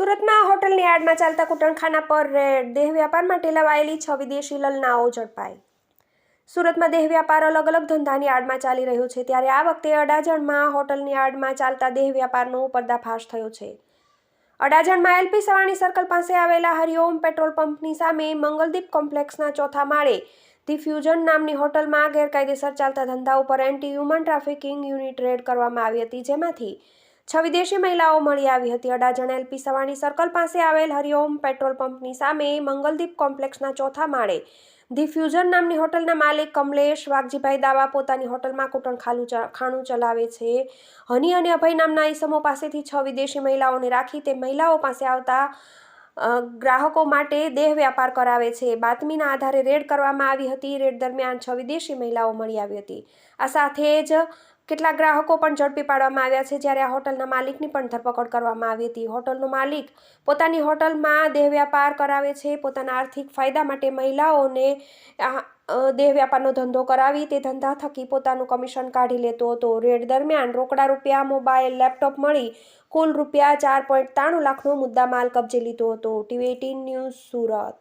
સુરતમાં હોટલની યાર્ડમાં ચાલતા કૂટણખાના પર રેડ. દેહ વેપાર માટે લવાયેલી 6 વિદેશી લલનાઓ ઝડપાઈ. સુરતમાં દેહ વેપાર અલગ અલગ ધંધાની યાર્ડમાં ચાલી રહ્યો છે, ત્યારે આ વખતે અડાજણમાં હોટલની યાર્ડમાં ચાલતા દેહ વેપારનો પર્દાફાશ થયો છે. અડાજણમાં એલપી સવાણી સર્કલ પાસે આવેલા હરિઓમ પેટ્રોલ પંપની સામે મંગલદીપ કોમ્પ્લેક્સના ચોથા માળે ધી ફ્યુઝન નામની હોટલમાં ગેરકાયદેસર ચાલતા ધંધા ઉપર anti human trafficking unit red કરવામાં આવી હતી, જેમાંથી 6 વિદેશી મહિલાઓ મળી આવી હતી. અડાજણ એલપી સવાણી સર્કલ પાસે આવેલ હરિઓમ પેટ્રોલ પંપની સામે મંગલદીપ કોમ્પ્લેક્સના ચોથા માળે ધી ફ્યુઝન નામની હોટલના માલિક કમલેશ વાઘજીભાઈ દાવા પોતાની હોટલમાં કૂટણખાનું ચલાવે છે. હની અને અભય નામના ઈસમો પાસેથી 6 વિદેશી મહિલાઓને રાખી તે મહિલાઓ પાસે આવતા ગ્રાહકો માટે દેહ વ્યાપાર કરાવે છે. બાતમીના આધારે રેડ કરવામાં આવી હતી. રેડ દરમિયાન 6 વિદેશી મહિલાઓ મળી આવી હતી. આ સાથે જ કેટલાક ગ્રાહકો પણ ઝડપી પાડવામાં આવ્યા છે, જ્યારે આ હોટલના માલિકની પણ ધરપકડ કરવામાં આવી હતી. હોટલનો માલિક પોતાની હોટલમાં દેહ વ્યાપાર કરાવે છે. પોતાના આર્થિક ફાયદા માટે મહિલાઓને દેહ વ્યાપારનો ધંધો કરાવી તે ધંધા થકી પોતાનું કમિશન કાઢી લેતો હતો. રેડ દરમિયાન રોકડા રૂપિયા, મોબાઈલ, લેપટોપ મળી કુલ રૂપિયા 4.93 લાખનો મુદ્દામાલ કબજે લીધો હતો. TV18 news, Surat.